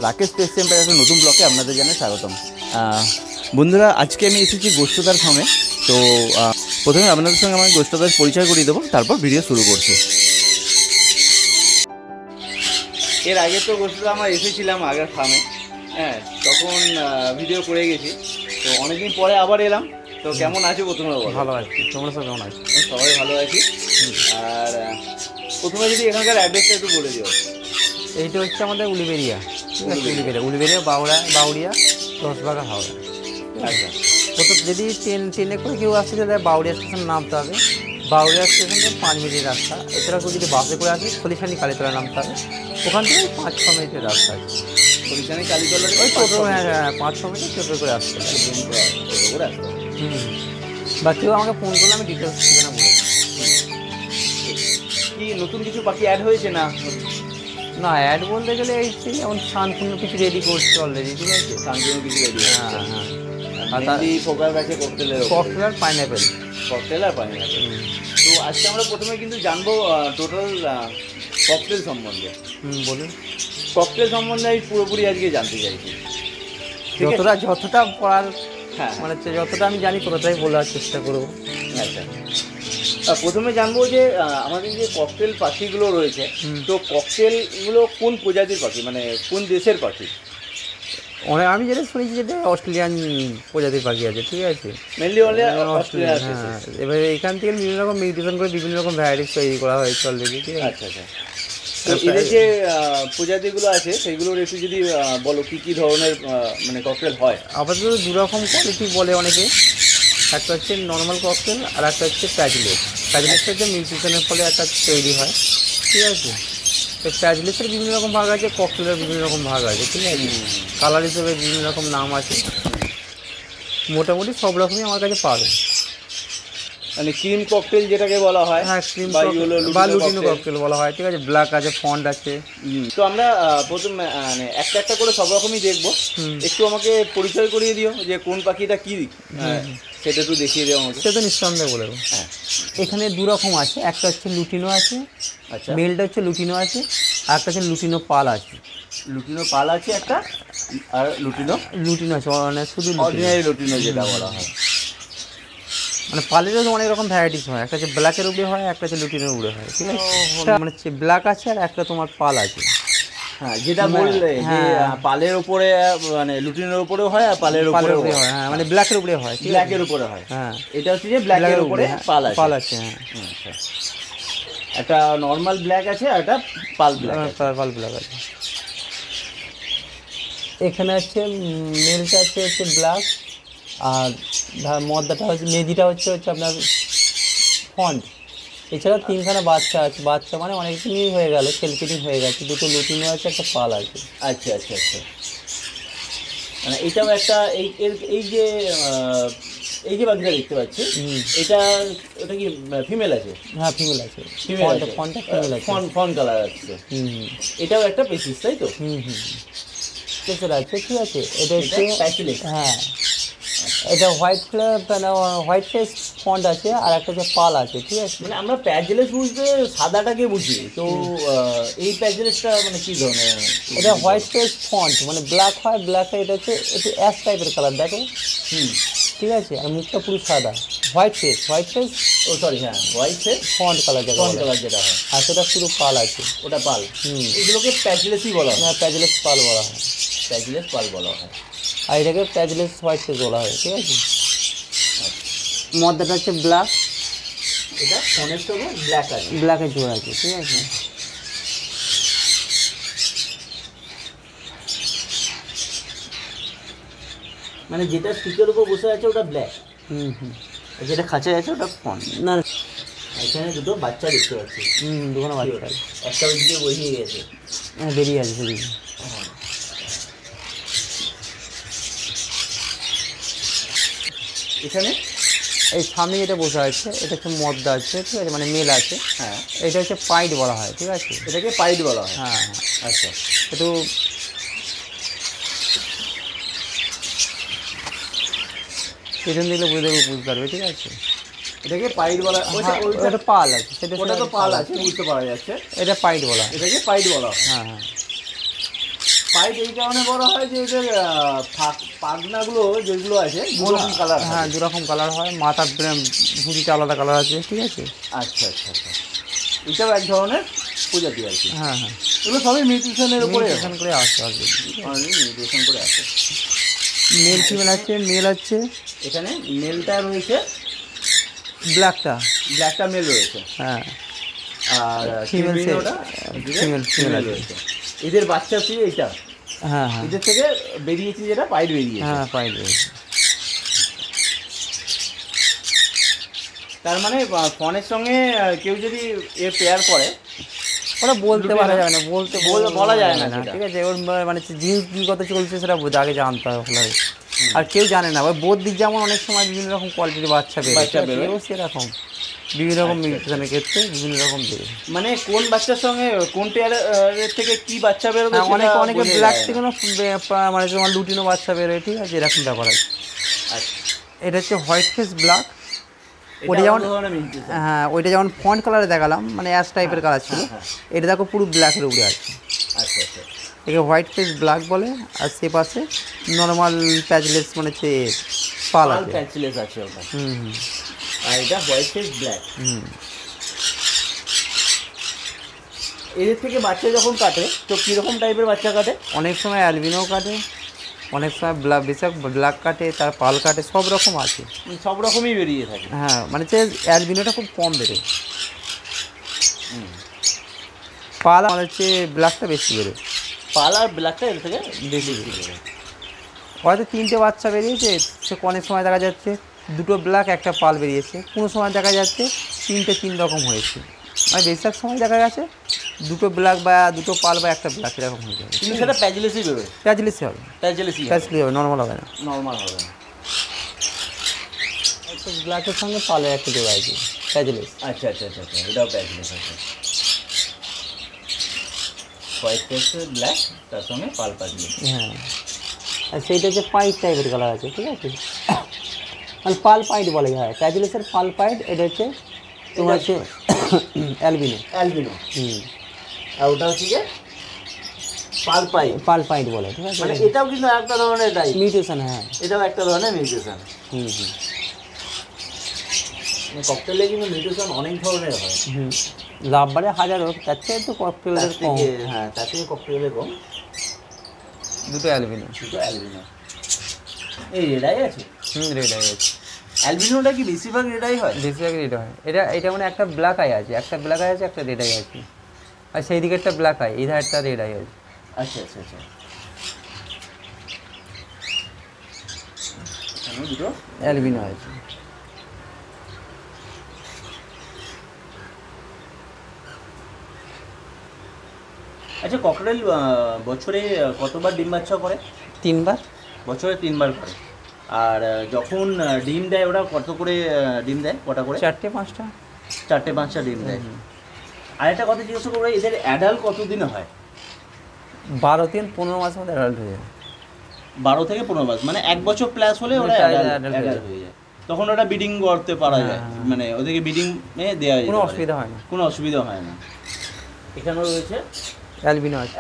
Rakesh space টেম্পের একটা নতুন ব্লকে আপনাদের জানাই স্বাগতম। বন্ধুরা, আজকে আমি এসেছি গোষ্ঠদার ফার্মে। তো প্রথমে আপনাদের সঙ্গে আমার গোষ্ঠদার পরিচয় করিয়ে দেবো, তারপর ভিডিও শুরু করছি। এর আগে তো গোষ্ঠদা আমার এসেছিলাম আগের ফার্মে, হ্যাঁ, তখন ভিডিও করে গেছি। তো অনেকদিন পরে আবার এলাম। তো কেমন আছো প্রথমে? ভালো আছি, তোমরা সব কেমন আছো? সবাই ভালো আছি। আর প্রথমে যদি এখানকার অ্যাড্রেসটা একটু বলে দিও। এইটা হচ্ছে আমাদের উলিবেরিয়া, ঠিক আছে? উলিবেরিয়া বাউড়িয়া 10 হাওড়া। আচ্ছা, প্রথম যদি ট্রেনে করে কেউ আসতে চায় বাউড়িয়া স্টেশনে নামতে হবে। বাউড়িয়া স্টেশন থেকে 5 মিনিটের রাস্তা। এছাড়া কেউ যদি বাসে করে আসি খলিশানি কালীতলা নামতে হবে। ওখান থেকে 5-6 মিনিটের রাস্তা আছে। খলিশানি কালীতলা ওই টোটো, 5-6 মিনিট টোটো করে আসতে হবে। বা কেউ আমাকে ফোন করলে আমি ডিটেলস ঠিকানা বলে দিই। কি নতুন কিছু বাকি অ্যাড হয়েছে না? না, অ্যাড বলতে গেলে এই যেমন শানপূর্ণ কিছু রেডি করছে অলরেডি, ঠিক আছে? শানপূর্ণ কিছু রেডি। হ্যাঁ হ্যাঁ। আর তারই ফোকাস আছে ককটেলের উপর। ককটেল আর পাইনঅ্যাপেল। ককটেল আর পাইনঅ্যাপেল। তো আজকে আমরা প্রথমে কিন্তু জানবো টোটাল ককটেল সম্বন্ধে। বলুন। ককটেল সম্বন্ধে আমি পুরোপুরি আজকে জানতে চাইছি। যতটা পড়ার, হ্যাঁ, মানে যতটা আমি জানি ততটাই বলার চেষ্টা করবো। আচ্ছা, প্রথমে জানবো যে আমাদের যে ককটেল পাখিগুলো রয়েছে, তো ককটেলগুলো কোন প্রজাতির পাখি, মানে কোন দেশের পাখি? আমি যেটা শুনেছি যেটা অস্ট্রেলিয়ান প্রজাতির পাখি আছে, ঠিক আছে? Mainly Australia. হ্যাঁ, এবার এখান থেকে বিভিন্ন রকম মিউটেশন করে বিভিন্ন রকম ভ্যারাইটিস তৈরি করা হয়েছে অলরেডি, ঠিক আছে? আচ্ছা আচ্ছা। তো এদের যে প্রজাতিগুলো আছে সেগুলোর একটু যদি বলো কী কী ধরনের মানে ককটেল হয়? আপাতত 2 রকম কোয়ালিটি বলে অনেকে। একটা হচ্ছে নর্মাল ককটেল আর একটা হচ্ছে প্যাজলেস। প্যাজলেসটা হচ্ছে মিউটেশনের ফলে একটা তৈরি হয়, ঠিক আছে? তো প্যাজলেসের বিভিন্ন রকম ভাগ আছে, ককটেলের বিভিন্ন রকম ভাগ আছে, ঠিক আছে? কালার হিসেবে বিভিন্ন রকম নাম আছে। মোটামুটি সব রকমই আমার কাছে পাবে। মানে ক্রিম ককটেল যেটাকে বলা হয়, হ্যাঁ, ক্রিম বা লুটিনো ককটেল বলা হয়, ঠিক আছে? ব্ল্যাক আছে, ফন্ট আছে। তো আমরা প্রথম মানে একটা একটা করে সব রকমই দেখবো। একটু আমাকে পরিচয় করিয়ে দিও যে কোন পাখিটা কি, সেটা একটু দেখিয়ে দিও আমাকে। সেটা নিঃসন্দেহে বলে দেবো। হ্যাঁ, এখানে 2 রকম আছে। একটা হচ্ছে লুটিনো আছে, আচ্ছা, মেলটা হচ্ছে লুটিনো আছে, আর একটা হচ্ছে লুটিনো পাল আছে। লুটিনো পাল আছে একটা, আর লুটিনো আছে, মানে শুধু অর্ডিনারি লুটিনো যেটা বলা হয়। মানে পালেরও অনেক রকম ভ্যারাইটিস হয়। একটা হচ্ছে ব্ল্যাকের উপরে হয়, একটা হচ্ছে লুটিনের উপরে হয়, ঠিক আছে? মানে হচ্ছে ব্ল্যাক আছে আর একটা তোমার পাল আছে। হ্যাঁ, যেটা বললে যে পালের উপরে মানে লুটিনের উপরেও হয় আর পালের উপরে হয়। হ্যাঁ, মানে ব্ল্যাকের উপরে হয়, ব্ল্যাকের উপরে হয়। হ্যাঁ, এটা হচ্ছে যে ব্ল্যাকের উপরে পাল আছে। হ্যাঁ, আচ্ছা, একটা নর্মাল ব্ল্যাক আছে আর একটা পাল ব্ল্যাক আছে। এখানে আছে মেলটা হচ্ছে ব্ল্যাক, আর মদ্দাটা হচ্ছে মেজিটা হচ্ছে আপনার ফন্ট। এছাড়া 3খানা বাচ্চা আছে। বাচ্চা মানে অনেক দিনই হয়ে গেল, সেলফিটিং হয়ে গেছে। 2টো লুটিনো আছে, একটা পাল আছে। আচ্ছা আচ্ছা আচ্ছা। মানে এটাও একটা এই যে বাচ্চাটা দেখতে পাচ্ছি, এটা ওটা কি ফিমেল আছে? হ্যাঁ, ফিমেল আছে। ফন্টটা ফিমেল আছে, ফন কালার আছে। এটাও একটা পেসিস, তাই তো? পেসের আছে, ঠিক আছে? এটা হচ্ছে প্যাচিলেস। হ্যাঁ, এটা হোয়াইট ফেস ফন্ট আছে, আর একটা হচ্ছে পাল আছে, ঠিক আছে? মানে আমরা প্যাজেলেস বুঝতে সাদাটাকে বুঝি, তো এই প্যাজেলেসটা মানে কী ধরনের? এটা হোয়াইট ফেস ফন্ট, মানে ব্ল্যাক হয়, এটা হচ্ছে একটু অ্যাশ টাইপের কালার, দেখো। ঠিক আছে? আর মুখটা পুরো সাদা। হোয়াইট ফেস ও সরি, হ্যাঁ, হোয়াইট ফেস ফন্ট কালার যেটা হয়। আর সেটা পুরো পাল আছে, ওটা পাল। এগুলোকে প্যাজেলেসই বলা হয়। প্যাজলেস পাল বলা হয়। প্যাজেলেস পাল বলা হয়। আর এটাকে প্যাজলেস হোয়াইট ফেস বলা হয়, ঠিক আছে? মদ্দাটা হচ্ছে ব্ল্যাক, এটা ফোনের সঙ্গে ব্ল্যাক আছে, ব্ল্যাকের জোড়া আছে, ঠিক আছে? মানে যেটা স্টিকের উপর বসে আছে ওটা ব্ল্যাক, যেটা খাঁচায় আছে ওটা ফন। না, এখানে 2টো বাচ্চা দেখতে পাচ্ছি। 2খানা বাচ্চা। একটা ওইদিকে বেরিয়ে গেছে। হ্যাঁ, বেরিয়ে আছে সেদিকে। এখানে এই সামনে যেটা বসে আছে এটা হচ্ছে মদ্দা আছে, ঠিক আছে? মানে মেল আছে। হ্যাঁ, এটা হচ্ছে পাইট বলা হয়, ঠিক আছে? এটাকে পাইট বলা হয়। হ্যাঁ, আচ্ছা। একটু পেছন দিলে বুঝতে পারবে, ঠিক আছে? এটাকে পাইট বলা। ওটা পাল আছে, ওটা তো পাল আছে, বুঝতে পারা যাচ্ছে। এটা পাইট বলা হয়। এটাকে পাইট বলা হয়। হ্যাঁ হ্যাঁ, পাইপ এই কারণে বড় হয় যে এদের পাখনাগুলো যেগুলো আছে দুরকম কালার। হ্যাঁ, দুরকম কালার হয়, মাথার ভুঁড়িটা আলাদা কালার আছে, ঠিক আছে। আচ্ছা আচ্ছা আচ্ছা, এটাও এক ধরনের প্রজাতি আর কি। হ্যাঁ হ্যাঁ, এগুলো সবই মিউটেশনের উপরে মিউটেশন করে আসতে হবে, মিউটেশন করে আসে। মেল ফিমেল আছে, মেল আছে এখানে মেলটা রয়েছে, ব্ল্যাকটা মেল রয়েছে, হ্যাঁ, আর ফিমেল ফিমেল রয়েছে। এদের বাচ্চা ছিল এইটা, হ্যাঁ হ্যাঁ, এদের থেকে বেরিয়েছে যেটা পাইড বেরিয়েছে। হ্যাঁ পাইড রয়েছে। তার মানে ফোনের সঙ্গে কেউ যদি এর পেয়ার করে, ওটা বলতে পারা যাবে না, বলা যায় না, ঠিক আছে। ওর মানে জিনিস কী কথা চলছে সেটা আগে জানতে হবে। আর কেউ জানে না, ওই বোধ দিক যেমন অনেক সময় বিভিন্ন রকম কোয়ালিটির বাচ্চা বেরোয়, সেরকম বিভিন্ন রকম মিউটেশনের ক্ষেত্রে বিভিন্ন রকম বেরোয়। মানে কোন বাচ্চার সঙ্গে কোন পেয়ারের থেকে কি বাচ্চা বেরোবে, অনেকে ব্ল্যাক থেকে মানে তোমার লুটিনো বাচ্চা বেরোয়, ঠিক আছে, এরকম ব্যাপার আছে। এটা হচ্ছে হোয়াইট ফেস ব্ল্যাক, ওইটা যেমন, হ্যাঁ ওইটা যেমন ফন্ট কালারে দেখালাম, মানে অ্যাশ টাইপের কালার ছিল, এটা দেখো পুরো ব্ল্যাকের উপরে আছে। আচ্ছা আচ্ছা, একে হোয়াইট ফেস ব্ল্যাক বলে। আর সে পাশে নর্মাল প্যাচলেস মানে হচ্ছে পাল আছে, প্যাচলেস আছে ওটা। হুম, আর এটা হোয়াইট ফেস ব্ল্যাক। এদের থেকে বাচ্চা যখন কাটে তো কীরকম টাইপের বাচ্চা কাটে? অনেক সময় অ্যালবিনো কাটে, অনেক সময় বেশি ব্ল্যাক কাটে, তার পাল কাটে, সব রকম আছে, সব রকমই বেরিয়ে থাকে। হ্যাঁ, মানে যে অ্যালবিনোটা খুব কম বেরোয়, পাল আর হচ্ছে ব্ল্যাকটা বেশি বেরোয়। পাল আর ব্ল্যাকটা এর থেকে বেশি বেরোয়। হয়তো 3টে বাচ্চা বেরিয়েছে, সে অনেক সময় দেখা যাচ্ছে 2টো ব্ল্যাক 1টা পাল বেরিয়েছে, কোনো সময় দেখা যাচ্ছে 3টে 3 রকম হয়েছে। মানে বেশিরভাগ সময় দেখা গেছে 2টো ব্ল্যাক বা 2টো পাল বা 1টা ব্ল্যাক এরকম হয়ে যাবে। কিন্তু সেটা প্যাচলেসই বেরোয়। প্যাচলেসই হবে, প্যাচলেসই হবে, নর্মাল হবে না, নর্মাল হবে না। ব্ল্যাকের সঙ্গে পালের একটা জোড়া আছে, প্যাচলেস। আচ্ছা আচ্ছা আচ্ছা আচ্ছা, এটাও প্যাচলেস আছে। হোয়াইট ফেস ব্ল্যাক, তার সঙ্গে পাল প্যাচলেস। হ্যাঁ, আর সেইটা হচ্ছে পাইট টাইপের কালার আছে, ঠিক আছে, মানে পাল পাইট বলে যায়, প্যাচলেসের পাল পাইট। এটা হচ্ছে তোমার হচ্ছে অ্যালবিনো। আর ওটা হচ্ছে যে পাল পাইট বলে, ঠিক আছে। মানে এটাও কিন্তু একটা ধরনের মিউটেশন, হ্যাঁ, এটাও একটা ধরনের মিউটেশন। ককটেলে কিন্তু মিউটেশন অনেক ধরনের হয়। লাভবারে হাজারো, তার চেয়ে একটু ককটেলের কম। হ্যাঁ, তার থেকে ককটেলের কম। 2টো অ্যালবিনো। এই রেডাই আছে? রেডাই আছে। অ্যালবিনোটা কি বেশিরভাগ রেডাই হয়? বেশিরভাগ রেড হয়। এটা মানে একটা ব্ল্যাক আই আছে, একটা ব্ল্যাক আই আছে, একটা রেড আই আছে। আর সেই দিকে একটা ব্ল্যাক আই, এই ধারটা রেড আই আছে। আচ্ছা আচ্ছা আচ্ছা, দুটো অ্যালবিনো আছে। আচ্ছা, ককটেল বছরে কতবার ডিম বাচ্চা করে? 3বার। বছরে 3বার করে। আর যখন ডিম দেয় ওরা কত করে ডিম দেয়? কটা করে? 4টে 5টা। 4টে 5টা ডিম দেয়। আর একটা কথা জিজ্ঞাসা করবো, এদের অ্যাডাল্ট কতদিনে হয়? 12 থেকে 15 মাসের মধ্যে অ্যাডাল্ট হয়ে যায়। 12 থেকে 15 মাস, মানে 1 বছর প্লাস হলে ওরা অ্যাডাল্ট হয়ে যায়। তখন ওরা ব্রিডিং করতে পারা যায়, মানে ওদেরকে ব্রিডিং দেওয়া যায়, কোনো অসুবিধা হয় না, কোনো অসুবিধা হয় না। এখানেও রয়েছে অ্যালবিনো আছে।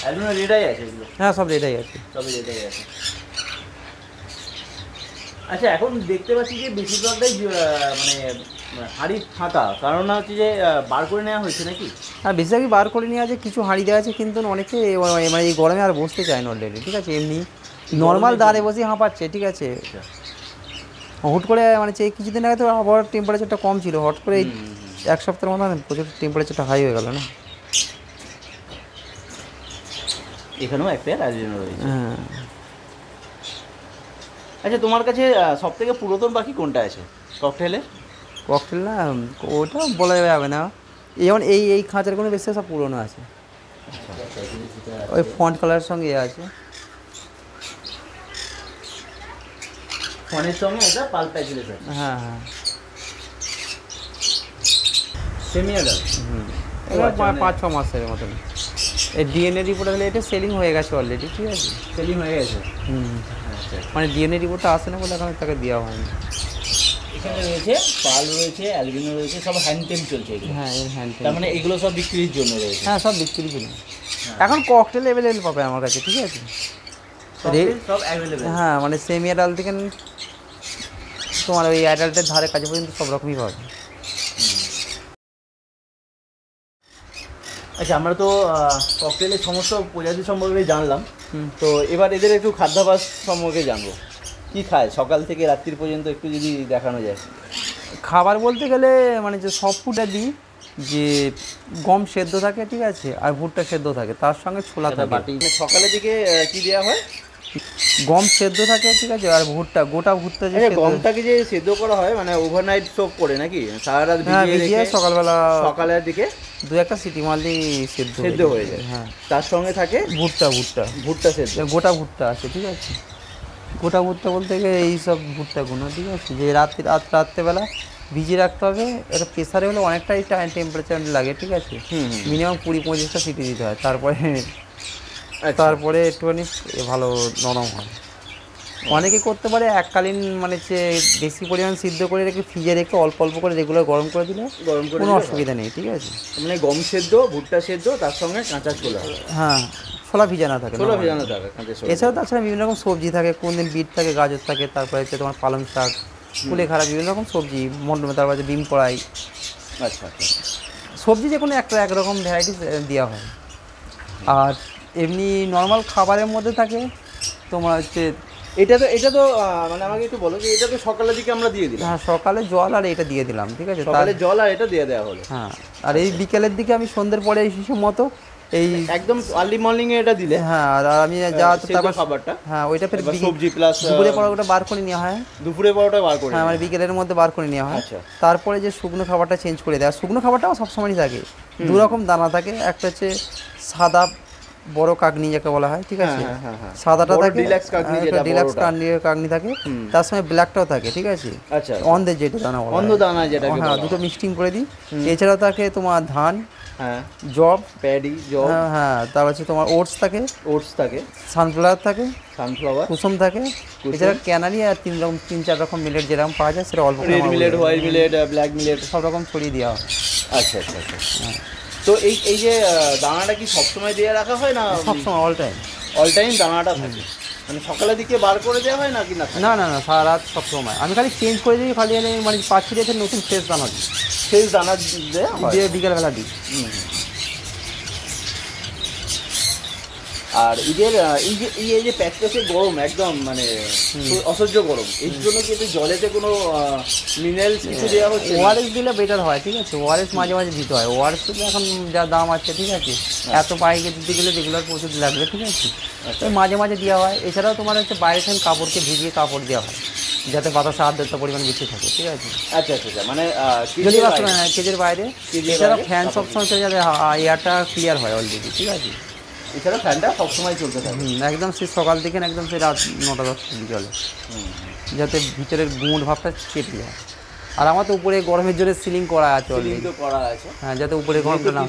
অ্যালবিনো রেডাই আছে এগুলো? হ্যাঁ, সব রেডাই আছে, সবই রেডাই আছে। আচ্ছা, এখন দেখতে পাচ্ছি যে বেশিরভাগটাই মানে হাঁড়ি ফাঁকা, কারণ হচ্ছে যে বার করে নেওয়া হয়েছে নাকি? হ্যাঁ, বেশিরভাগই বার করে নিয়ে আছে, কিছু হাঁড়ি দেওয়া আছে, কিন্তু অনেকে মানে এই গরমে আর বসতে চায় না অলরেডি, ঠিক আছে, এমনি নর্মাল দাঁড়ে বসে হাঁপাচ্ছে, ঠিক আছে। হুট করে মানে কিছুদিন আগে তো আবহাওয়ার টেম্পারেচারটা কম ছিল, হট করে 1 সপ্তাহের মতো প্রচুর টেম্পারেচারটা হাই হয়ে গেল না। এখানেও একটা অ্যালবিনো রয়েছে। হ্যাঁ। আচ্ছা, তোমার কাছে সব থেকে পুরাতন পাখি কোনটা আছে ককটেলের? ককটেল না, ওটা বলা যাবে না, যেমন এই খাঁচার কোনো বেশি সব পুরনো আছে, ওই ফন্ট কালারের সঙ্গে আছে। ফোনের সঙ্গে এটা পাল প্যাচলেস আছে। হ্যাঁ হ্যাঁ, সেমি অ্যাডাল্ট। এবার 5-6 মাসের মতন। এই ডিএনএ রিপোর্ট হলে এটা সেলিং হয়ে গেছে অলরেডি, ঠিক আছে, সেলিং হয়ে গেছে। মানে ডিএনএ রিপোর্টটা আসে না বলে এখন তাকে দেওয়া হয়নি। এখানে রয়েছে পাল রয়েছে, অ্যালবিনো রয়েছে, সব হ্যান্ড টেম চলছে এগুলো। হ্যাঁ, এই হ্যান্ড তার মানে এগুলো সব বিক্রির জন্য রয়েছে? হ্যাঁ, সব বিক্রির জন্য। এখন ককটেল অ্যাভেলেবেল পাবে আমার কাছে, ঠিক আছে। সব অ্যাভেলেবেল। হ্যাঁ মানে সেমি অ্যাডাল্ট থেকে তোমার ওই অ্যাডাল্টের ধারে কাছে পর্যন্ত সব রকমই পাবে। আচ্ছা, আমরা তো ককটেলের সমস্ত প্রজাতি সম্পর্কে জানলাম, তো এবার এদের একটু খাদ্যাভ্যাস সম্পর্কে জানবো। কি খায় সকাল থেকে রাত্রি পর্যন্ত, একটু যদি দেখানো যায়। খাবার বলতে গেলে মানে যে সব ফুডটা দিই, যে গম সেদ্ধ থাকে, ঠিক আছে, আর ভুট্টা সেদ্ধ থাকে, তার সঙ্গে ছোলা থাকে। সকালের দিকে কি দেওয়া হয়? গম সেদ্ধ থাকে, ঠিক আছে, আর ভুট্টা, গোটা ভুট্টা যে গমটাকে যে সেদ্ধ করা হয় মানে ওভারনাইট সোক করে নাকি, সারা রাত ভিজিয়ে সকালবেলা সকালের দিকে 2-1টা সিটি মারলেই সেদ্ধ হয়ে যায়। হ্যাঁ, তার সঙ্গে থাকে ভুট্টা সেদ্ধ, গোটা ভুট্টা আছে, ঠিক আছে। গোটা ভুট্টা বলতে গেলে এইসব ভুট্টাগুলো, ঠিক আছে, যে রাত্রেবেলা ভিজিয়ে রাখতে হবে। এটা প্রেসারে হলে অনেকটাই টেম্পারেচার লাগে, ঠিক আছে, মিনিমাম 20-25টা সিটি দিতে হয়, তারপরে একটুখানি ভালো নরম হয়। অনেকে করতে পারে এককালীন, মানে যে বেশি পরিমাণ সিদ্ধ করে রেখে ফ্রিজে রেখে অল্প অল্প করে রেগুলার গরম করে কোনো অসুবিধা নেই, ঠিক আছে। মানে গম সেদ্ধ, ভুট্টা সেদ্ধ, তার সঙ্গে কাঁচা ছোলা। হ্যাঁ, ছোলা ভিজানো থাকে, এছাড়াও তাছাড়া বিভিন্ন রকম সবজি থাকে, কোনদিন বিট থাকে, গাজর থাকে, তারপরে হচ্ছে তোমার পালং শাক, কুলেখাড়া, বিভিন্ন রকম সবজি, তারপরে ডিম কড়াই। আচ্ছা, সবজি যে কোনো একরকম ভ্যারাইটিস দেওয়া হয়। আর এমনি নর্মাল খাবারের মধ্যে থাকে তোমার হচ্ছে এটা তো মানে আমাকে একটু বলো যে এটা তো সকালের দিকে আমরা দিয়ে দিলাম। হ্যাঁ, সকালে জল আর এটা দিয়ে দিলাম, ঠিক আছে, সকালে জল আর এটা দিয়ে দেওয়া হলো। হ্যাঁ, আর এই বিকেলের দিকে আমি সন্ধ্যের পরে এই শিশুর মতো এই একদম আর্লি মর্নিং এ এটা দিলে। হ্যাঁ, আর আমি যা তারপর খাবারটা, হ্যাঁ, ওইটা ফের সবজি প্লাস দুপুরে পরোটা বার করে নেওয়া হয়। দুপুরে পরোটা বার করে, হ্যাঁ, মানে বিকেলের মধ্যে বার করে নেওয়া হয়। আচ্ছা, তারপরে যে শুকনো খাবারটা চেঞ্জ করে দেওয়া, শুকনো খাবারটাও সবসময়ই থাকে। দু রকম দানা থাকে, একটা হচ্ছে সাদা বড় কাগনি যাকে বলা হয়, ঠিক আছে, সাদাটা থাকে, ডিলাক্স কাগনি থাকে, তার সঙ্গে ব্ল্যাকটাও থাকে, ঠিক আছে। আচ্ছা, অন্ধের যেটা দানা বলা হয়, অন্ধ দানা যেটা, হ্যাঁ, দুটো মিক্সিং করে দিই। এছাড়াও থাকে তোমার ধান, হ্যাঁ, জব, প্যাডি, জব, হ্যাঁ, তারপর হচ্ছে তোমার ওটস থাকে, সানফ্লাওয়ার থাকে, কুসুম থাকে, এছাড়া ক্যানারি আর 3-4 রকম মিলেট যেরকম পাওয়া যায় সেটা অল্প, red millet, white millet, black millet, সব রকম ছড়িয়ে দেওয়া হয়। আচ্ছা, তো এই যে দানাটা কি সবসময় দিয়ে রাখা হয় না? সবসময় অল টাইম দানাটা থাকে, মানে সকালের দিকে বার করে দেওয়া হয় না কি? না, সারা রাত সব সময় আমি খালি চেঞ্জ করে দিই, খালি মানে 5 মিনিটের নতুন ফ্রেশ দানা দিই, দিয়ে বিকেলবেলা দিই। আর এদের এই যে প্যাচপ্যাচে গরম, একদম মানে অসহ্য গরম, এর জন্য কি জলেতে কোনো মিনারেলস কিছু দেওয়া হচ্ছে? ওআরএস দিলে বেটার হয়, ঠিক আছে, ওআরএস মাঝে মাঝে দিতে হয়। ওআরএস এখন যা দাম আছে, ঠিক আছে, এত পাইকে দিতে গেলে রেগুলার প্রচুর লাগবে, ঠিক আছে, মাঝে মাঝে দেওয়া হয়। এছাড়াও তোমার হচ্ছে বাইরে থেকে কাপড়কে ভিজিয়ে কাপড় দেওয়া হয়, যাতে বাতাসে আর্দ্রতা পরিমাণ বেশি থাকে, ঠিক আছে। আচ্ছা, মানে কেজের বাইরে। এছাড়া ফ্যান সবসময় চলে যাবে, এয়ারটা ক্লিয়ার হয় অলরেডি, ঠিক আছে। এছাড়া ফ্যানটা সবসময় চলতে থাকে, একদম সেই সকাল থেকে একদম সেই রাত 9টা-10টা চলে, যাতে ভিতরের গুঁড় ভাবটা কেটে যায়। আর আমার তো উপরে গরমের জন্য সিলিং করা আছে, হ্যাঁ, যাতে উপরে গরমটা না,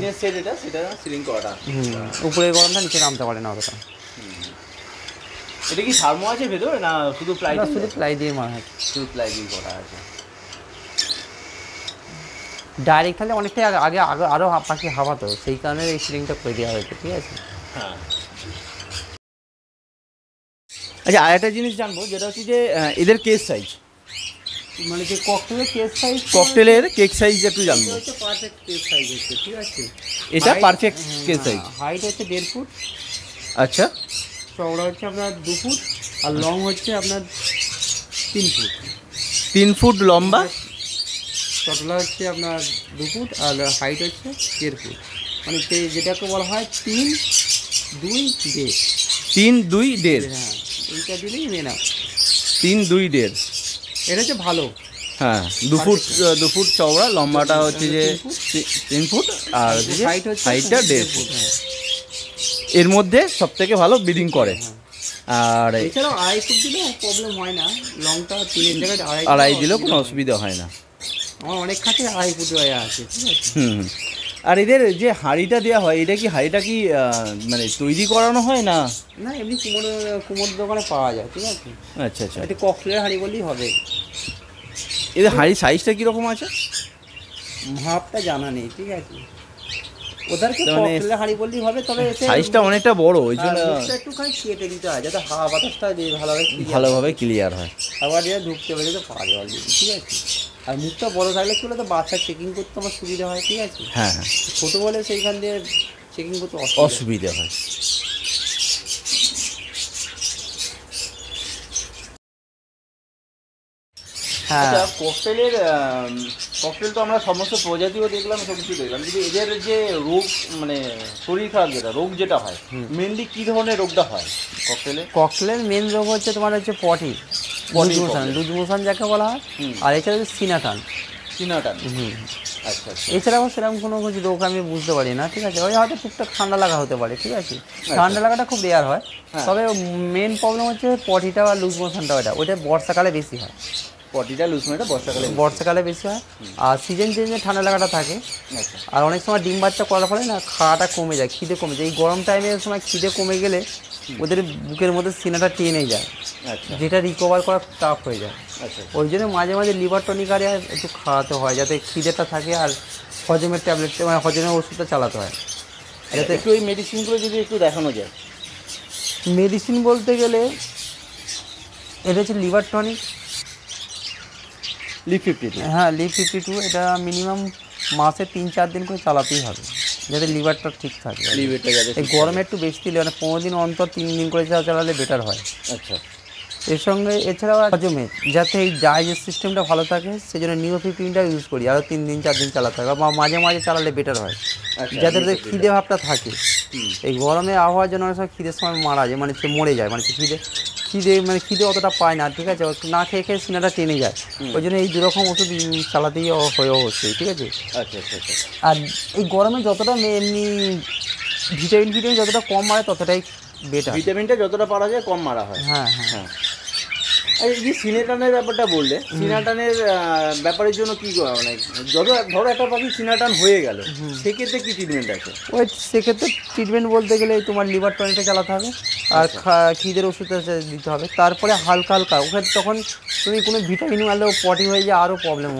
উপরে গরমটা নিচে নামতে পারে না অতটা। এটা কি থার্মো আছে ভেতরে না শুধু প্লাই? শুধু প্লাই দিয়ে মারা আছে, শুধু প্লাই দিয়ে করা আছে। ডাইরেক্ট খালি অনেকটাই আগে আরও পাখি হাওয়াতো, সেই কারণে এই সিলিংটা করে দেওয়া হয়েছে, ঠিক আছে। হ্যাঁ, আচ্ছা, আর একটা জিনিস জানবো, যেটা হচ্ছে যে এদের কেস সাইজ, মানে যে ককটেলের কেক সাইজ একটু জানবো। পারফেক্ট কেস সাইজ হচ্ছে, ঠিক আছে, এটা পারফেক্ট কেস সাইজ। হাইট হচ্ছে 1.5 ফুট, আচ্ছা, চওড়া হচ্ছে আপনার 2 ফুট, আর লং হচ্ছে আপনার 3 ফুট। 3 ফুট লম্বা, চটলা হচ্ছে আপনার 2 ফুট, আর হাইট হচ্ছে 1.5 ফুট, মানে যেটাকে বলা হয় 3-2-1.5। 3-2-1.5, হ্যাঁ, এইটা দিলেই মেনা 3-2-1.5, এটা হচ্ছে ভালো। হ্যাঁ, 2 ফুট চওড়া, লম্বাটা হচ্ছে যে 3 ফুট, আর হাইটটা 1.5 ফুট। এর মধ্যে সব থেকে ভালো ব্রিডিং করে। আর এছাড়াও 2.5 ফুট দিলেও প্রবলেম হয় না, লংটা 3 জায়গায় 2.5 দিলেও কোনো অসুবিধা হয় না। আমার অনেক খাতে 2.5 ফুট হয়ে আছে, ঠিক আছে। আর এদের যে হাঁড়িটা দেওয়া হয়, এটা কি হাঁড়িটা কি মানে তৈরি করানো হয় না? না, এমনি কুমোর দোকানে পাওয়া যায়, ঠিক আছে। আচ্ছা, এটা ককটেলের হাঁড়ি বললেই হবে। এদের হাঁড়ি সাইজটা কীরকম আছে? মাপটা জানা নেই, ঠিক আছে। ওদেরকে ককটেলের হাঁড়ি বললেই হবে, তবে সাইজটা অনেকটা বড়, ওই জন্য একটুখানি কেটে দিতে হয় যাতে হাওয়া বাতাসটা ভালোভাবে ক্লিয়ার হয়, আবার দিয়ে ঢুকতে পারে তো পারে অলরেডি, ঠিক আছে। আর মুখটা বড় থাকলে কি বলে তো বাচ্চা চেকিং করতে আমার সুবিধা হয়, ঠিক আছে। হ্যাঁ হ্যাঁ, ছোটো বলে সেইখান দিয়ে চেকিং করতে অসুবিধা হয়। হ্যাঁ, আচ্ছা, ককটেল তো আমরা সমস্ত প্রজাতিও দেখলাম, সব কিছু দেখলাম, কিন্তু এদের যে রোগ মানে শরীর খারাপ রোগ যেটা হয়, মেনলি কী ধরনের রোগটা হয় ককটেলের মেন রোগ হচ্ছে তোমার হচ্ছে পটি লুজ মোশন যাকে বলা হয়, আর এছাড়া হচ্ছে সিনাটান। আচ্ছা, এছাড়াও সেরকম কোনো কিছু রোগ আমি বুঝতে পারি না, ঠিক আছে। ওই হয়তো টুকটাক ঠান্ডা লাগা হতে পারে, ঠিক আছে। ঠান্ডা লাগাটা খুব রেয়ার হয়, তবে মেন প্রবলেম হচ্ছে পটিটা বা লুজ মোশনটা, ওইটা বর্ষাকালে বেশি হয়। পটিটা লুজ মোশনটা বর্ষাকালে বেশি হয়, আর সিজন চেঞ্জে ঠান্ডা লাগাটা থাকে। আর অনেক সময় ডিম বাচ্চা করার ফলে না খাওয়াটা কমে যায়, খিদে কমে যায়। এই গরম টাইমের সময় খিদে কমে গেলে ওদের বুকের মধ্যে সিনাটা টেনে যায়, যেটা রিকভার করা টাফ হয়ে যায়। ওই জন্য মাঝে মাঝে লিভার টনিক আর একটু খাওয়াতে হয়, যাতে খিদেটা থাকে আর হজমের ট্যাবলেট মানে হজমের ওষুধটা চালাতে হয়। যাতে একটু ওই মেডিসিনগুলো যদি একটু দেখানো যায়। মেডিসিন বলতে গেলে এটা হচ্ছে লিভার টনিক, লিভ 52। হ্যাঁ, লিভ 52। এটা মিনিমাম মাসে 3-4 দিন করে চালাতেই হবে, যাতে লিভারটা ঠিক থাকে। এই গরমে একটু বেশি দিলে মানে 15 দিন অন্তর 3 দিন করে চালালে বেটার হয়। আচ্ছা, এর সঙ্গে এছাড়াও হজমে যাতে এই ডাইজেস্ট সিস্টেমটা ভালো থাকে, সেই জন্য নিও 15টা ইউজ করি, আরও 3-4 দিন চালাতে হবে, বা মাঝে মাঝে চালালে বেটার হয়, যাতে ওদের খিদে ভাবটা থাকে। এই গরমে আবহাওয়ার জন্য অনেক সময় খিদের সময় মারা যায়, মানে মরে যায়, মানে খিদে অতটা পায় না, ঠিক আছে। না খেয়ে খেয়ে সিনাটা টেনে যায়, ওই জন্য এই দুরকম ওষুধ চালাতেই হয়ে হচ্ছে, ঠিক আছে। আর এই গরমে যতটা এমনি ভিটামিন যতটা কম মারে ততটাই বেটার, ভিটামিনটা যতটা পারা যায় কম মারা হয়। হ্যাঁ হ্যাঁ। আর এই যে সিনাটানের ব্যাপারটা বললে, সিনাটানের ব্যাপারের জন্য কী মানে ধরো একটা পাখি সিনাটান হয়ে গেল, সেক্ষেত্রে কী ট্রিটমেন্ট আছে? ওই সেক্ষেত্রে ট্রিটমেন্ট বলতে গেলে তোমার লিভার টনিকটা চালাতে হবে, আর খিদের ওষুধটা দিতে হবে। তারপরে হালকা ওখানে তখন তুমি কোনো ভিটামিন মারলেও পটি হয়ে যায়, আরও প্রবলেম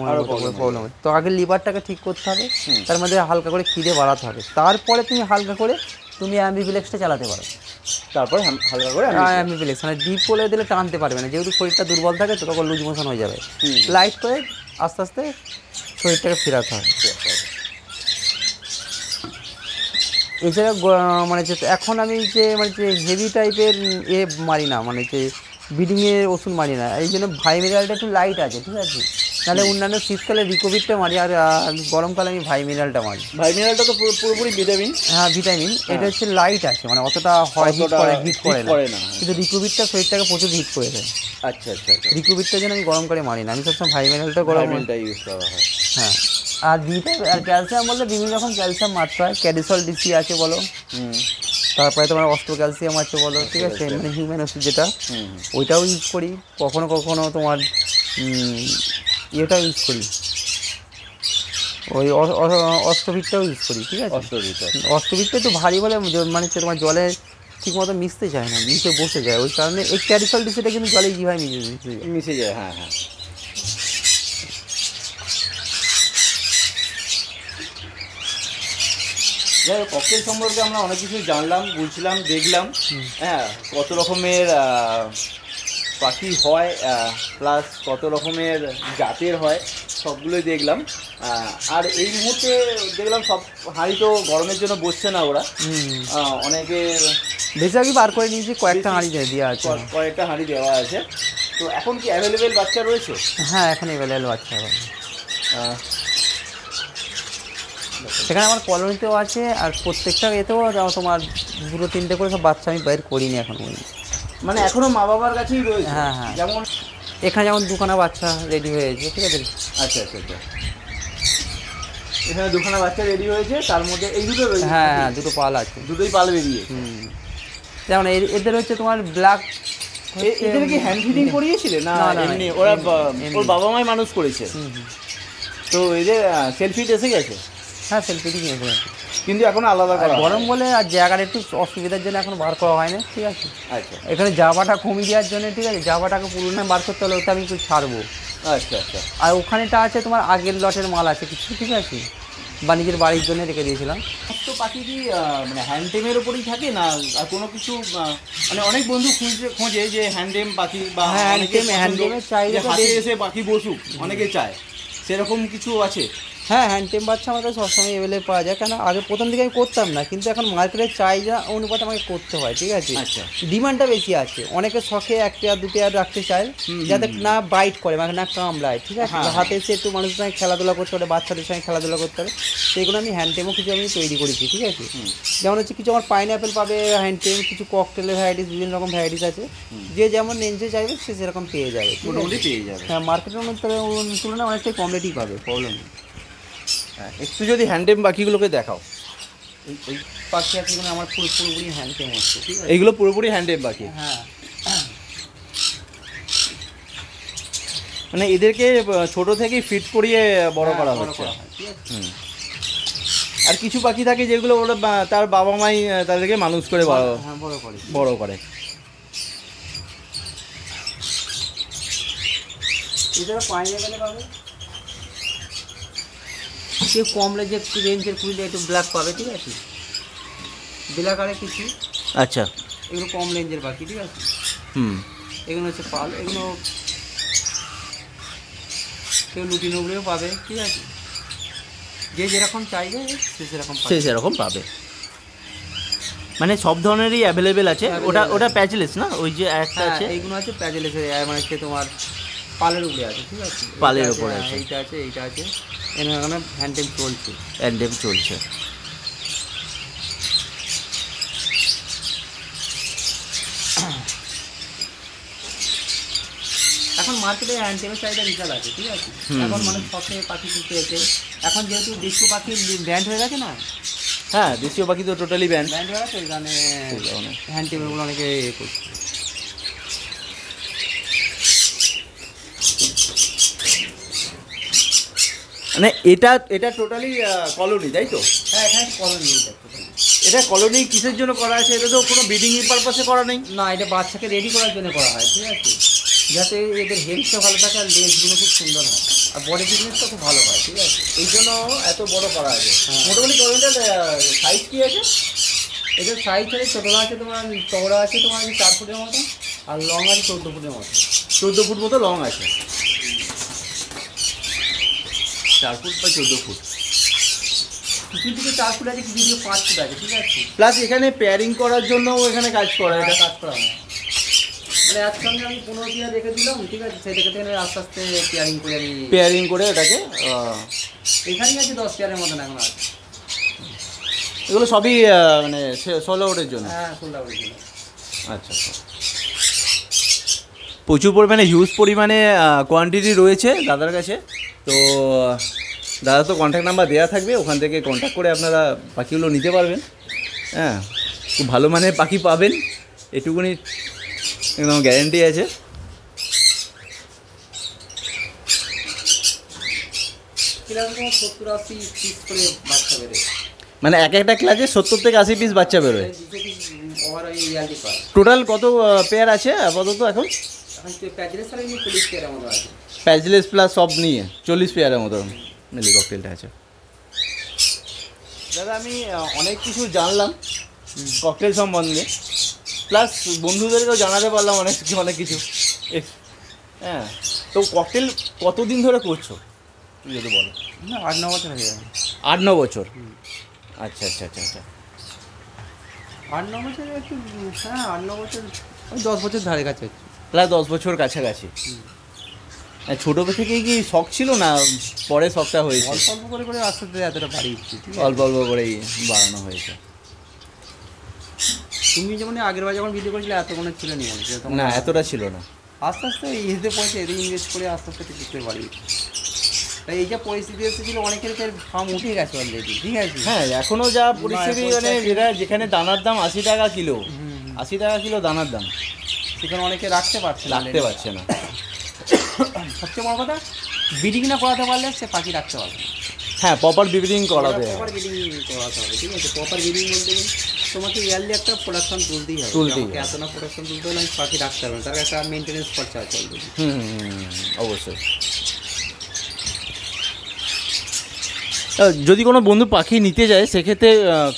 হয়। তো আগে লিভারটাকে ঠিক করতে হবে, তার মধ্যে হালকা করে খিদে বাড়াতে হবে, তারপরে তুমি হালকা করে তুমি অ্যাম্বিফ্লেক্সটা চালাতে পারো। তারপরে হালকা করে অ্যাম্বিফ্লেক্স মানে ডিপ করে দিলে টানতে পারবে না, যেহেতু শরীরটা দুর্বল থাকে তো তখন লুজ মোশন হয়ে যাবে। লাইট করে আস্তে আস্তে শরীরটাকে ফেরাতে হবে। এছাড়া মানে যে এখন আমি যে হেভি টাইপের মারি না, মানে যে ব্রিডিংয়ের ওষুধ মারি না, এই জন্য ভাইমিনালটা একটু লাইট আছে, ঠিক আছে। নাহলে অন্যান্য শীতকালে রিকোভিডটা মারি, আর গরমকালে আমি ভাইমিনালটা মারি। ভাইমিনালটা তো পুরোপুরি ভিটামিন। হ্যাঁ, ভিটামিন। এটা হচ্ছে লাইট আছে, মানে অতটা হিট করে না, কিন্তু রিকোভিডটা শরীরটাকে প্রচুর হিট করে দেয়। আচ্ছা, রিকোভিডটার জন্য আমি গরমকালে মারি না, আমি সবসময় ভাইমিনালটা গরমটা ইউজ করা হয়। হ্যাঁ, আর আর ক্যালসিয়াম বলতে বিভিন্ন রকম ক্যালসিয়াম মারতে হয়। ক্যাডিসল ডিসি আছে বলো, তারপরে তোমার অস্ট্রো ক্যালসিয়াম আছে বলো, ঠিক আছে, মানে হিউম্যান ওষুধ যেটা, ওইটাও ইউজ করি। কখনো কখনো তোমার ইয়েটাও ইউজ করি, ওই অস্ট্রোভিটটাও ইউজ করি, ঠিক আছে। অস্ট্রোভিটটা একটু ভারী বলে মানে তোমার জলে ঠিক মতো মিশতে চায় না, মিশে বসে যায়, ওই কারণে এই ক্যাডিসল ডিসিটা কিন্তু জলে কীভাবে মিশে যায়। হ্যাঁ হ্যাঁ। যাই হোক, ককটেল সম্পর্কে আমরা অনেক কিছু জানলাম, বুঝলাম, দেখলাম। হ্যাঁ, কত রকমের পাখি হয়, প্লাস কত রকমের জাতের হয়, সবগুলোই দেখলাম। আর এই মুহূর্তে দেখলাম সব হাঁড়ি তো গরমের জন্য বসছে না ওরা, অনেকে বেশিরভাগই বার করে নিয়েছি, কয়েকটা হাঁড়ি দেওয়া আছে, কয়েকটা হাঁড়ি দেওয়া আছে। তো এখন কি অ্যাভেলেবেল বাচ্চা রয়েছে? হ্যাঁ, এখন অ্যাভেলেবেল বাচ্চা হবে। সেখানে আমার কলোনিতেও আছে, আর প্রত্যেকটা এতেও তোমার 2-3টে করে সব বাচ্চা আমি বাইর করিনি এখন, মানে এখনো মা বাবার কাছেই রয়েছে। হ্যাঁ হ্যাঁ, যেমন এখানে যেমন 2খানা বাচ্চা রেডি হয়েছে, ঠিক আছে। আচ্ছা, এখানে 2খানা বাচ্চা রেডি হয়েছে, তার মধ্যে এই দুটো রয়েছে। হ্যাঁ, 2টো পাল আছে, দুটোই পাল বেরিয়ে। যেমন এদের হচ্ছে তোমার ব্ল্যাক। এদের কি হ্যান্ড ফিডিং করিয়েছিলে না এমনি ওরা ওর বাবা মাই মানুষ করেছে? তো এদের সেলফিট এসে গেছে? হ্যাঁ, সেলফিটিং এসে গেছে, কিন্তু এখন আলাদা করা গরম বলে আর জায়গার একটু অসুবিধার জন্য এখন বার করা হয় না, ঠিক আছে। আচ্ছা, এখানে জাবাটা কমিয়ে দেওয়ার জন্য, ঠিক আছে, জাবাটাকে পুরোনো বার করতে হলে ওটা আমি একটু ছাড়বো। আচ্ছা। আর ওখানেটা আছে তোমার আগের লটের মাল আছে কিছু, ঠিক আছে, বা নিজের বাড়ির জন্য রেখে দিয়েছিলাম। তো পাখি কি মানে হ্যান্ডটেমের উপরেই থাকে না আর কোনো কিছু মানে অনেক বন্ধু খোঁজে যে হ্যান্ডটেম পাখি বা হ্যান্ডটেমের চাহিদা হাতে এসে পাখি বসুক, অনেকে চায়, সেরকম কিছু আছে? হ্যাঁ, হ্যান্ডটেম বাচ্চা আমার কাছে সবসময় অ্যাভেলেবল পাওয়া যায়, কারণ আগে প্রথম দিকে আমি করতাম না, কিন্তু এখন মার্কেটের চাহিদা অনুপাতে আমাকে করতে হয়, ঠিক আছে। আচ্ছা, ডিমান্ডটা বেশি আছে, অনেকে শখে 1 পেয়ার 2 পেয়ার রাখতে চায় যাতে না বাইট করে মানে না কামড়ায়, ঠিক আছে। হাতে এসে একটু মানুষের সঙ্গে খেলাধুলা করতে পারে, বাচ্চাদের সঙ্গে খেলাধুলা করতে পারে, সেগুলো আমি হ্যান্ডটেমও কিছু আমি তৈরি করেছি, ঠিক আছে। যেমন হচ্ছে কিছু আমার পাইনঅ্যাপেল পাবে হ্যান্ডটেম, কিছু ককটেলের ভ্যারাইটিস, বিভিন্ন রকম ভ্যারাইটিস আছে, যে যেমন রেঞ্জে চাইবে সে সেরকম পেয়ে যাবে, মোটামুটি পেয়ে যাবে। হ্যাঁ, মার্কেটের তুলনায় অনেকটাই কম রেটেই পাবে, প্রবলেম নেই। একটু যদি হ্যান্ডটেম পাখিগুলোকে দেখাও। এই পাখি পাখিগুলো আমার পুরোপুরি হ্যান্ডটেম হচ্ছে, ঠিক আছে। এইগুলো পুরোপুরি হ্যান্ডটেম পাখি। হ্যাঁ, মানে এদেরকে ছোট থেকেই ফিট করিয়ে বড় করা হচ্ছে। আর কিছু পাখি থাকে যেগুলো ওরা তার বাবা মাই তাদেরকে মানুষ করে বড় করে। এছাড়া পাইনঅ্যাপেলে পাবে, কেউ কম রেঞ্জের খুঁজলে একটু ব্ল্যাক পাবে, ঠিক আছে। ব্ল্যাক আরে কিছু, আচ্ছা, এগুলো কম রেঞ্জের পাখি, ঠিক আছে। এগুলো হচ্ছে পাল, এগুলো কেউ লুটি নবড়েও পাবে, ঠিক আছে। যে যেরকম চাইবে সে সেরকম পাবে। মানে সব ধরনেরই অ্যাভেলেবেল আছে। ওটা প্যাচলেস না, ওই যে একটা আছে, এইগুলো আছে প্যাচলেস, মানে হচ্ছে তোমার পালের উপরে আছে, ঠিক আছে। পালের উপরে আছে, এইটা আছে এখানে হ্যান্ডটেম চলছে। এখন মার্কেটে হ্যান্ডটেমের চাহিদা বিশাল আছে, ঠিক আছে। এখন মানুষ শখে পাখি কিনতে এসে, এখন যেহেতু দেশীয় পাখির ব্যান্ড হয়ে গেছে না। হ্যাঁ, দেশীয় পাখি তো টোটালি ব্যান্ড হয়ে গেছে, এখানে হ্যান্ডটেমেরগুলো অনেকে করছে। মানে এটা টোটালি কলোনি, তাই তো? হ্যাঁ, এখানে কলোনি। এটা কলোনি কিসের জন্য করা আছে? এটা তো কোনো ব্রিডিং পারপাসে করা নেই না, এটা বাচ্চাকে রেডি করার জন্য করা হয়, ঠিক আছে, যাতে এদের হেলথটা ভালো থাকে আর লেজগুলো খুব সুন্দর হয় আর বডি ফিটনেসটা খুব ভালো হয়, ঠিক আছে। এই জন্য এত বড় করা আছে। মোটামুটি কলোনিটার সাইজ কী আছে? এটার সাইজ আছে, ছোটো আছে তোমার, চওড়া আছে তোমার 4 ফুটের মতো, আর লং আছে 14 ফুটের মতো। 14 ফুট মতো লং আছে, 4 ফুট বা 14 ফুট। কিছু দিকে 4 ফুট আছে, কিছু দিকে 5 ফুট আছে, ঠিক আছে। প্লাস এখানে পেয়ারিং করার জন্য এখানে কাজ করা হয়। মানে একসঙ্গে আমি 15 পেয়ার রেখে দিলাম, ঠিক আছে, সেই থেকে আস্তে আস্তে পেয়ারিং করে এটাকে এখানেই আছে 10 পেয়ারের মতন এখন আছে। এগুলো সবই মানে 16 আউটের জন্য। হ্যাঁ, 16 আউটের জন্য। আচ্ছা, প্রচুর পরিমাণে হিউজ পরিমাণে কোয়ান্টিটি রয়েছে দাদার কাছে। তো দাদা তো কন্ট্যাক্ট নাম্বার দেওয়া থাকবে, ওখান থেকে কন্ট্যাক্ট করে আপনারা পাখিগুলো নিতে পারবেন। হ্যাঁ, খুব ভালো মানের পাখি পাবেন, এটুকুনি একদম গ্যারেন্টি আছে। মানে একটা ক্লাসে 70 থেকে 80 পিস বাচ্চা বেরোয়। টোটাল কত পেয়ার আছে আপাতত এখন? প্যাচলেস প্লাস সব নিয়ে 40 পেয়ারের মতো মিলি ককটেলটা আছে। দাদা আমি অনেক কিছু জানলাম ককটেল সম্বন্ধে, প্লাস বন্ধুদেরকেও জানাতে পারলাম অনেক কিছু। হ্যাঁ, তো ককটেল কতদিন ধরে করছো যদি বলো? না, 8-9 বছর হয়ে যাবে। 8-9 বছর? আচ্ছা। 8-9 বছর একটু, হ্যাঁ 8-9 বছর, 10 বছর ধারে কাছে, প্রায় 10 বছর কাছাকাছি। ছোটো থেকেই কি শখ ছিল না পরে শখটা হয়েছে? অল্প করে আস্তে আস্তে এতটা বাড়িয়েছি, অল্প করেই বাড়ানো হয়েছে। তুমি যেমন আগের বার যখন ভিডিও করেছিলে এত কোনো ছিল না, এতটা ছিল না। আস্তে আস্তে এসে পয়সা এদের ইনভেস্ট করে আস্তে আস্তে কিছু বাড়িয়েছি। তাই এই যা পরিস্থিতি এসেছিল অনেকের ফার্ম উঠে গেছে অলরেডি, ঠিক আছে। হ্যাঁ, এখনও যা পরিস্থিতি, মানে যেখানে দানার দাম 80 টাকা কিলো, 80 টাকা কিলো দানার দাম, সেখানে অনেকে রাখতে পারছে না। সবচেয়ে বড় কথা, ব্রিডিং না করাতে পারলে সে পাখি রাখতে পারবে। হ্যাঁ, প্রপার ব্রিডিং করাতে হবে, ঠিক আছে। প্রপার ব্রিডিং বলতে গেলে তোমাকে ইয়ারলি একটা প্রোডাকশন তুলতেই হবে। এত না প্রোডাকশন তুলতে হলে আমি পাখি রাখতে পারবো, তার একটা মেনটেন্যান্স খরচা আছে অলরেডি। অবশ্যই। যদি কোনো বন্ধু পাখি নিতে যায় সেক্ষেত্রে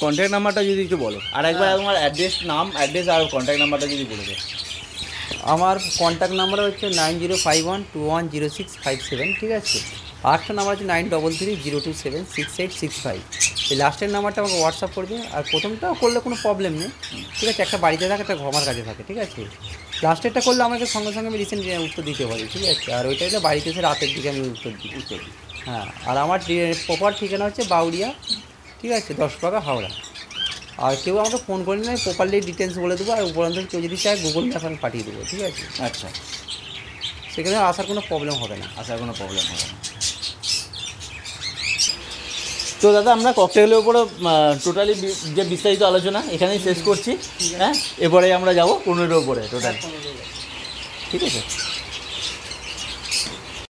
কন্ট্যাক্ট নাম্বারটা যদি একটু বলো, আর একবার তোমার অ্যাড্রেস আর কন্ট্যাক্ট নাম্বারটা যদি বলে দেয়। আমার কন্ট্যাক্ট নাম্বার হচ্ছে 9051210657, ঠিক আছে। আরেকটা নাম্বার হচ্ছে 9330276865। এই লাস্টের নাম্বারটা আমাকে হোয়াটসঅ্যাপ করে দিন। আর প্রথমটা করলে কোনো প্রবলেম নেই, ঠিক আছে। একটা বাড়িতে থাকে, একটা আমার কাছে থাকে, ঠিক আছে। লাস্টেরটা করলে আমাকে সঙ্গে সঙ্গে আমি রিসেন্ট উত্তর দিতে পারি, ঠিক আছে। আর ওইটা হচ্ছে বাড়িতে এসে রাতের দিকে আমি উত্তর দিই। হ্যাঁ, আর আমার প্রপার ঠিকানা হচ্ছে বাউরিয়া, ঠিক আছে, 10 টাকা হাওড়া। আর কেউ আমাকে ফোন করে নিলে প্রপারলি ডিটেলস বলে দেবো। আর উপরান্ত কেউ যদি চায় গুগল ম্যাপ আমি পাঠিয়ে দেবো, ঠিক আছে। আচ্ছা, সেখানে আসার কোনো প্রবলেম হবে না। তো দাদা আমরা ককটেলের উপরে টোটালি যে বিস্তারিত আলোচনা এখানেই শেষ করছি। হ্যাঁ, এরপরে আমরা যাবো 15-এর উপরে টোটাল, ঠিক আছে।